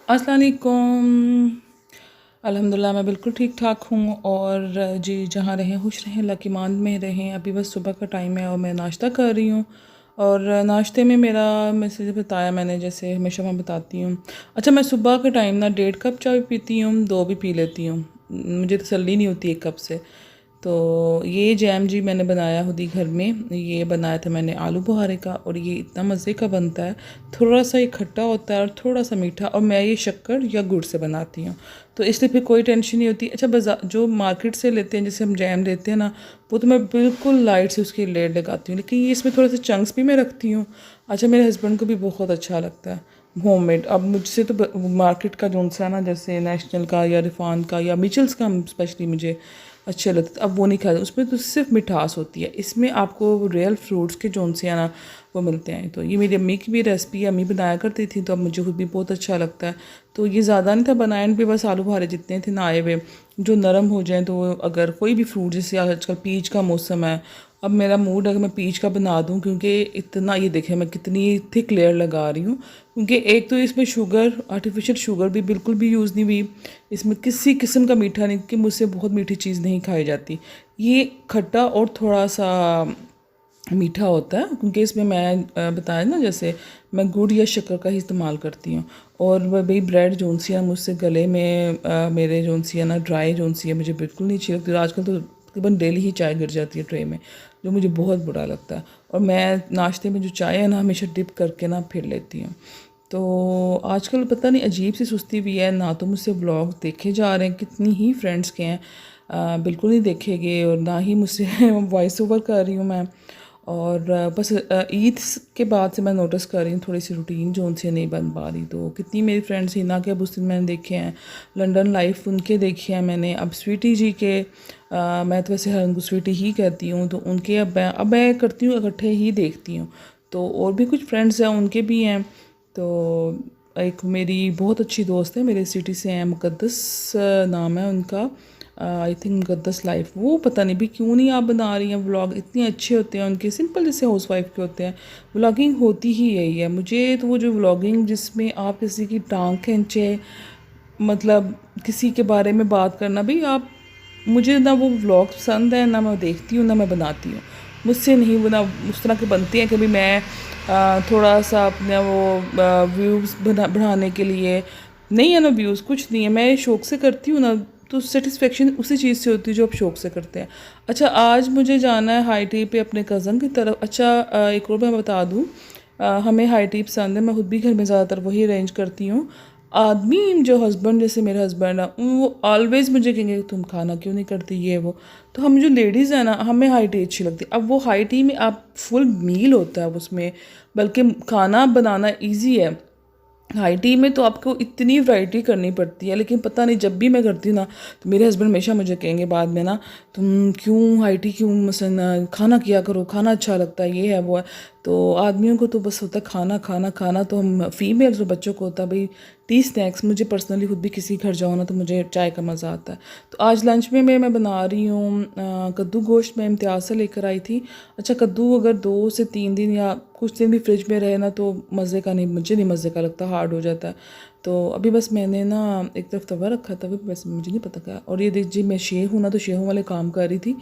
अस्सलाम वालेकुम। अल्हम्दुलिल्लाह मैं बिल्कुल ठीक ठाक हूँ और जी जहाँ रहें खुश रहें, अल्लाह की मान में रहें। अभी बस सुबह का टाइम है और मैं नाश्ता कर रही हूँ और नाश्ते में मेरा मैंने बताया, मैंने जैसे हमेशा मैं बताती हूँ। अच्छा, मैं सुबह के टाइम ना 1.5 कप चाय पीती हूँ, 2 भी पी लेती हूँ, मुझे तसल्ली नहीं होती 1 कप से। तो ये जैम जी मैंने बनाया खुद ही घर में। ये बनाया था मैंने आलू बुहारे का और ये इतना मज़े का बनता है। थोड़ा सा ये खट्टा होता है और थोड़ा सा मीठा, और मैं ये शक्कर या गुड़ से बनाती हूँ, तो इसलिए फिर कोई टेंशन नहीं होती। अच्छा, बाजार जो मार्केट से लेते हैं, जैसे हम जैम लेते हैं ना, वो तो मैं बिल्कुल लाइट से उसकी लेयर लगाती हूँ, लेकिन ये इसमें थोड़े से चंक्स भी मैं रखती हूँ। अच्छा, मेरे हस्बैंड को भी बहुत अच्छा लगता है होममेड। अब मुझसे तो मार्केट का जो सा ना, जैसे नेशनल का या रिफान का या मिचल्स का स्पेशली मुझे अच्छे लगते, अब वो नहीं खाते, उसमें तो सिर्फ मिठास होती है। इसमें आपको रियल फ्रूट्स के जोन से ना वो मिलते हैं। तो ये मेरी अम्मी की भी रेसिपी अम्मी बनाया करती थी, तो अब मुझे खुद भी बहुत अच्छा लगता है। तो ये ज़्यादा नहीं था बनाया पे, बस आलू बुखारे जितने थे ना आए हुए, जो नरम हो जाएं। तो अगर कोई भी फ्रूट, जैसे आजकल पीच का मौसम है, अब मेरा मूड है कि मैं पीच का बना दूं, क्योंकि इतना, ये देखें मैं कितनी थिक लेयर लगा रही हूँ, क्योंकि एक तो इसमें शुगर, आर्टिफिशियल शुगर भी बिल्कुल भी यूज़ नहीं हुई, इसमें किसी किस्म का मीठा नहीं, कि मुझसे बहुत मीठी चीज़ नहीं खाई जाती। ये खट्टा और थोड़ा सा मीठा होता है, क्योंकि इसमें मैं बताया ना, जैसे मैं गुड़ या शक्कर का ही इस्तेमाल करती हूँ। और वह भाई ब्रेड जोन सी है, मुझसे गले में मेरे जोन सी है ना, ड्राई जोन सी है, मुझे बिल्कुल नहीं अच्छी लगती। आजकल तो तकरीबन डेली ही चाय गिर जाती है ट्रे में, जो मुझे बहुत बुरा लगता है। और मैं नाश्ते में जो चाय है ना, हमेशा डिप करके ना फिर लेती हूँ। तो आजकल पता नहीं अजीब सी सुस्ती भी है ना, तो मुझसे व्लॉग देखे जा रहे हैं, कितनी ही फ्रेंड्स के हैं, बिल्कुल नहीं देखे गए, और ना ही मुझसे वॉइस ओवर कर रही हूँ मैं। और बस ईद के बाद से मैं नोटिस कर रही हूँ थोड़ी सी रूटीन जो उनसे नहीं बन पा रही। तो कितनी मेरी फ्रेंड्स हिना के अबू मैंने देखे हैं, लंदन लाइफ उनके देखे हैं मैंने, अब स्वीटी जी के मैं तो वैसे हर उनको स्वीटी ही कहती हूँ, तो उनके अब मैं करती हूँ इकट्ठे ही देखती हूँ। तो और भी कुछ फ्रेंड्स हैं, उनके भी हैं। तो एक मेरी बहुत अच्छी दोस्त है, मेरे सिटी से हैं, मुकद्दस नाम है उनका, आई थिंक मुकद्दस लाइफ। वो पता नहीं भी क्यों नहीं आप बना रही हैं व्लॉग, इतने अच्छे होते हैं उनके, सिंपल जैसे हाउस वाइफ के होते हैं। व्लॉगिंग होती ही यही है। मुझे तो वो जो व्लॉगिंग जिसमें आप किसी की टांग खींचे, मतलब किसी के बारे में बात करना, भाई आप, मुझे ना वो व्लॉग पसंद है, ना मैं देखती हूँ ना मैं बनाती हूँ। मुझसे नहीं बना, उस तरह के बनते हैं। कभी मैं थोड़ा सा अपने वो व्यूज़ बढ़ाने के लिए, नहीं है ना, व्यूज़ कुछ नहीं है, मैं शौक़ से करती हूँ ना, तो सेटिस्फेक्शन उसी चीज़ से होती है जो आप शौक़ से करते हैं। अच्छा, आज मुझे जाना है हाई टी पे अपने कज़न की तरफ। अच्छा, एक और मैं बता दूँ, हमें हाई टी पसंद है, मैं खुद भी घर में ज़्यादातर वही अरेंज करती हूँ। आदमी जो हस्बैंड, जैसे मेरे हस्बैंड है, वो ऑलवेज़ मुझे कहेंगे तुम खाना क्यों नहीं करती, ये वो। तो हम जो लेडीज़ हैं ना, हमें हाई टी अच्छी लगती है। अब वो हाई टी में आप फुल मील होता है उसमें, बल्कि खाना बनाना ईजी है। हाई टी में तो आपको इतनी वैरायटी करनी पड़ती है, लेकिन पता नहीं जब भी मैं करती हूँ ना, तो मेरे हस्बैंड हमेशा मुझे कहेंगे बाद में ना, तुम क्यों हाई टी क्यों, मसलन खाना किया करो, खाना अच्छा लगता है, ये है वो है। तो आदमियों को तो बस होता है खाना खाना खाना, तो हम फीमेल्स और बच्चों को होता है भाई टी स्नैक्स। मुझे पर्सनली खुद भी किसी घर जाओ ना, तो मुझे चाय का मज़ा आता है। तो आज लंच में मैं बना रही हूँ कद्दू गोश्त, मैं इम्तियाज़ से लेकर आई थी। अच्छा, कद्दू अगर 2 से 3 दिन या कुछ दिन भी फ्रिज में रहे ना, तो मज़े का नहीं, मुझे नहीं मज़े का लगता, हार्ड हो जाता है। तो अभी बस मैंने ना एक तरफ तवा रखा था, वैसे मुझे नहीं पता क्या। और ये देखिए, मैं शेह हूँ ना, तो शेहों वाले काम कर रही थी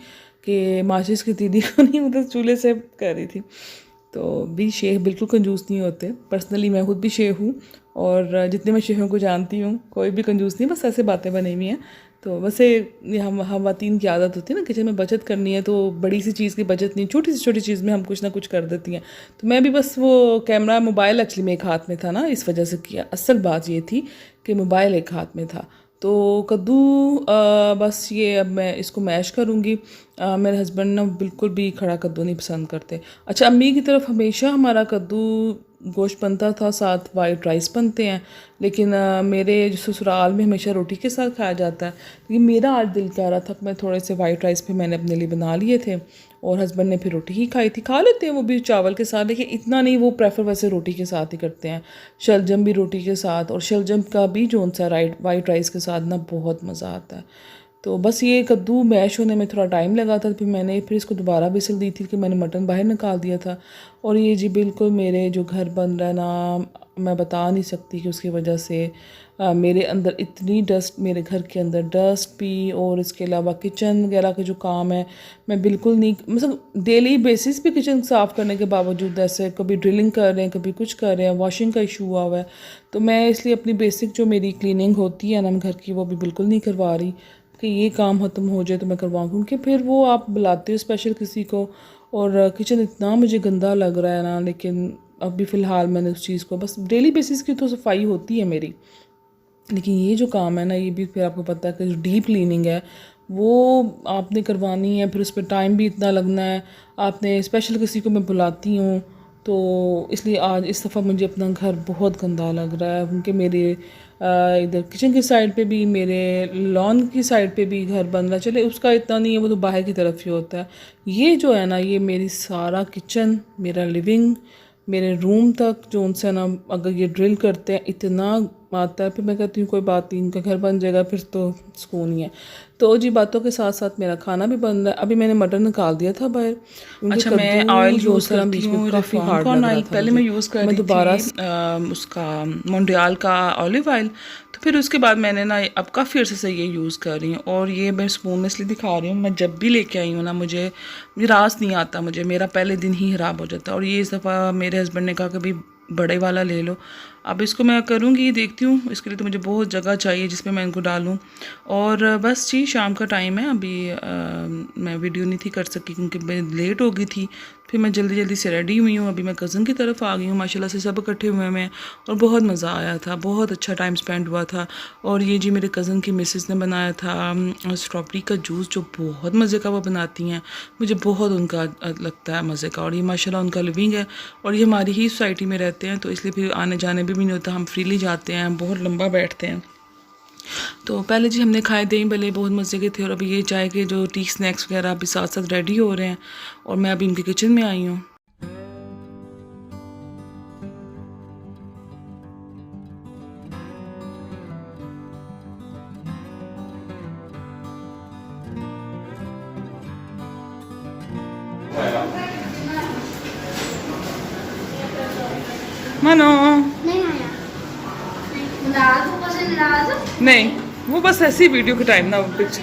कि माचिस की तीली को नहीं, मतलब चूल्हे से कर रही थी। तो भी शेख बिल्कुल कंजूस नहीं होते। पर्सनली मैं खुद भी शेख हूँ, और जितने मैं शेखों को जानती हूँ कोई भी कंजूस नहीं, बस ऐसे बातें बनी हुई हैं। तो वैसे ये हम खवातीन की आदत होती है ना, किचन में बचत करनी है, तो बड़ी सी चीज़ की बचत नहीं, छोटी सी छोटी चीज़ में हम कुछ ना कुछ कर देती हैं। तो मैं भी बस, वो कैमरा मोबाइल एक्चुअली में एक हाथ में था ना, इस वजह से किया। असल बात ये थी कि मोबाइल एक हाथ में था। तो कद्दू बस ये अब मैं इसको मैश करूँगी। मेरे हस्बैंड ना बिल्कुल भी खड़ा कद्दू नहीं पसंद करते। अच्छा, अम्मी की तरफ हमेशा हमारा कद्दू गोश्त बनता था, साथ वाइट राइस बनते हैं, लेकिन मेरे ससुराल में हमेशा रोटी के साथ खाया जाता है। लेकिन मेरा आज दिल कह रहा था कि मैं थोड़े से वाइट राइस भी मैंने अपने लिए बना लिए थे, और हस्बैंड ने फिर रोटी ही खाई थी। खा लेते हैं वो भी चावल के साथ, लेकिन इतना नहीं, वो प्रेफर वैसे रोटी के साथ ही करते हैं। शलजम भी रोटी के साथ, और शलजम का भी जो सा वाइट राइस के साथ ना बहुत मज़ा आता है। तो बस ये कद्दू मैश होने में थोड़ा टाइम लगा था, फिर इसको दोबारा विसल दी थी कि मैंने मटन बाहर निकाल दिया था। और ये जी बिल्कुल मेरे जो घर बन रहा है ना, मैं बता नहीं सकती कि उसकी वजह से मेरे अंदर इतनी डस्ट, मेरे घर के अंदर डस्ट भी, और इसके अलावा किचन वगैरह के जो काम है मैं बिल्कुल नहीं, मतलब डेली बेसिस पे किचन साफ़ करने के बावजूद ऐसे कभी ड्रिलिंग कर रहे हैं, कभी कुछ कर रहे हैं, वॉशिंग का इशू हुआ हुआ है, तो मैं इसलिए अपनी बेसिक जो मेरी क्लीनिंग होती है ना घर की, वो भी बिल्कुल नहीं करवा रही कि ये काम ख़त्म हो जाए तो मैं करवाऊँ, क्योंकि फिर वो आप बुलाते हो स्पेशल किसी को, और किचन इतना मुझे गंदा लग रहा है ना। लेकिन अभी फ़िलहाल मैंने उस चीज़ को, बस डेली बेसिस की तो सफाई होती है मेरी, लेकिन ये जो काम है ना, ये भी फिर आपको पता है कि जो डीप क्लीनिंग है वो आपने करवानी है, फिर उस पर टाइम भी इतना लगना है, आपने स्पेशल किसी को मैं बुलाती हूँ, तो इसलिए आज इस दफ़ा मुझे अपना घर बहुत गंदा लग रहा है, क्योंकि मेरे इधर किचन की साइड पे भी, मेरे लॉन की साइड पे भी घर बन रहा है। चले उसका इतना नहीं है, वो तो बाहर की तरफ ही होता है। ये जो है ना, ये मेरी सारा किचन, मेरा लिविंग, मेरे रूम तक जो उनसे ना अगर ये ड्रिल करते हैं इतना आता है, फिर मैं कहती हूँ कोई बात नहीं, इनका घर बन जाएगा फिर तो सुकून ही है। तो जी बातों के साथ साथ मेरा खाना भी बन रहा है। अभी मैंने मटन निकाल दिया था बाहर। अच्छा, मैं ऑयल यूज़ करती हूँ काफ़ी हार्ड कौन लग रहा ऑयल, था पहले मुझे। मैं यूज़ कर मैं रही दोबारा थी उसका मोन्डियाल का ऑलिव ऑयल, तो फिर उसके बाद मैंने ना अब काफ़ी अर्से से ये यूज़ कर रही हूँ। और ये मैं स्पून में इसलिए दिखा रही हूँ, मैं जब भी लेके आई हूँ ना, मुझे रास नहीं आता, मुझे मेरा पहले दिन ही ख़राब हो जाता है। और ये इस दफ़ा मेरे हस्बैंड ने कहा कि भाई बड़े वाला ले लो। अब इसको मैं करूँगी, देखती हूँ, इसके लिए तो मुझे बहुत जगह चाहिए जिसमें मैं इनको डालूँ। और बस जी शाम का टाइम है, अभी मैं वीडियो नहीं थी कर सकी क्योंकि मैं लेट हो गई थी। फिर मैं जल्दी जल्दी से रेडी हुई हूँ, अभी मैं कज़न की तरफ आ गई हूँ। माशाल्लाह से सब इकट्ठे हुए हैं और बहुत मज़ा आया था, बहुत अच्छा टाइम स्पेंड हुआ था। और ये जी मेरे कज़न की मिसेस ने बनाया था स्ट्रॉबेरी का जूस, जो बहुत मज़े का वो बनाती हैं, मुझे बहुत उनका लगता है मज़े का। और ये माशाल्लाह उनका लिविंग है, और ये हमारी ही सोसाइटी में रहते हैं, तो इसलिए फिर आने जाने भी नहीं होता, हम फ्रीली जाते हैं, बहुत लंबा बैठते हैं। तो पहले जी हमने खाए दही भले, बहुत मज़े के थे। और अभी ये चाय के जो टी स्नैक्स वगैरह अभी साथ साथ रेडी हो रहे हैं, और मैं अभी इनके किचन में आई हूँ। मनो नहीं, वो बस ऐसी वीडियो के टाइम ना पिक्चर।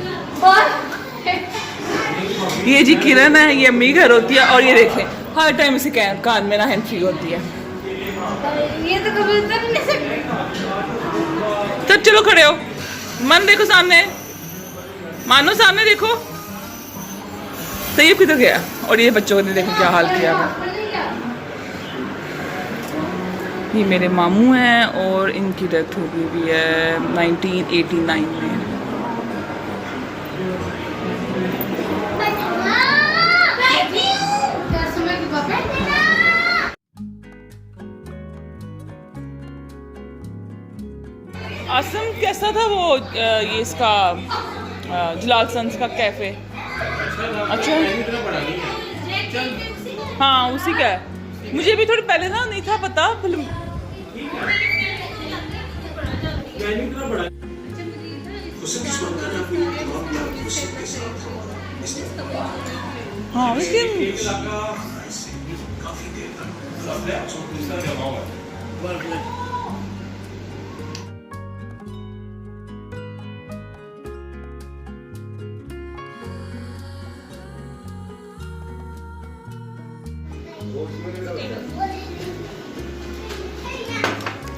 ये जी किरण है, ये अम्मी घर होती है, और ये देखें हर टाइम इसे कान में ना हैंड फ्री होती है। ये तो कभी उतर नहीं सकते। तो चलो खड़े हो, मन देखो सामने, मानो सामने देखो। तो ये किधर गया? और ये बच्चों ने देखो क्या हाल किया है। ये मेरे मामू हैं और इनकी डेथ हो गई हुई है 1989 में। आसम कैसा था वो ये इसका जलाल सन्स का कैफे? अच्छा हाँ उसी का है। मुझे भी थोड़ी पहले ना नहीं था पता फिल्म। हाँ लेकिन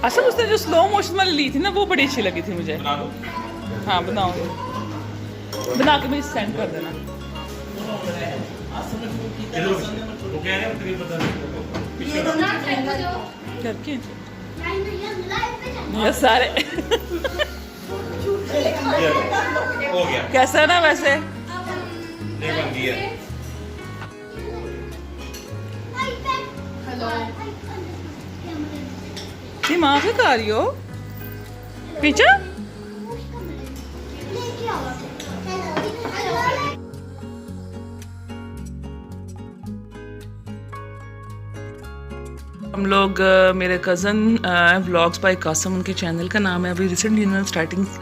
अच्छा उसने जो स्लो मोशन वाली ली थी ना वो बड़ी अच्छी लगी थी मुझे। हाँ बनाओ, बना के मुझे सेंड कर देना। करके ये सारे कैसा है ना वैसे दिमाग खा रही हो पीछे। हम लोग मेरे कज़न व्लॉग्स बाय कासम उनके चैनल का नाम है, अभी रिसेंटली इन्होंने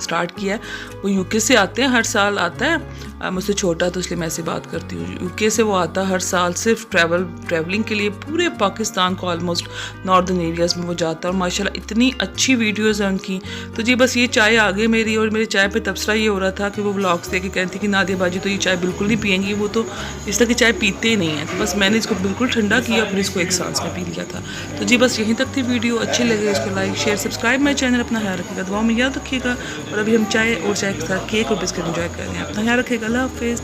स्टार्ट किया है। वो यूके से आते हैं, हर साल आता है। मुझसे छोटा तो इसलिए मैं ऐसे बात करती हूँ। यूके से वो आता है हर साल सिर्फ ट्रैवलिंग के लिए, पूरे पाकिस्तान को ऑलमोस्ट नॉर्दर्न एरियाज़ में वो जाता है और माशाल्लाह इतनी अच्छी वीडियोज़ हैं उनकी। तो जी बस ये चाय आ गई मेरी, और मेरे चाय पे तबसरा ये हो रहा था कि वो व्लॉग्स देख के कहती कि नादिया बाजी तो ये चाय बिल्कुल नहीं पियेंगी, वो तो इस तरह की चाय पीते ही नहीं है। तो बस मैंने इसको बिल्कुल ठंडा किया, फिर इसको एक सांस में पी लिया था। तो जी बस यहीं तक थी वीडियो। अच्छी लगे इसको लाइक शेयर सब्सक्राइब मेरे चैनल। अपना ख्याल रखिएगा, दुआ में याद रखिएगा। और अभी हम चाय के साथ केक और बिस्किट एंजॉय कर रहे हैं। अपना ख्याल रखिएगा, अल्लाह हाफिज़।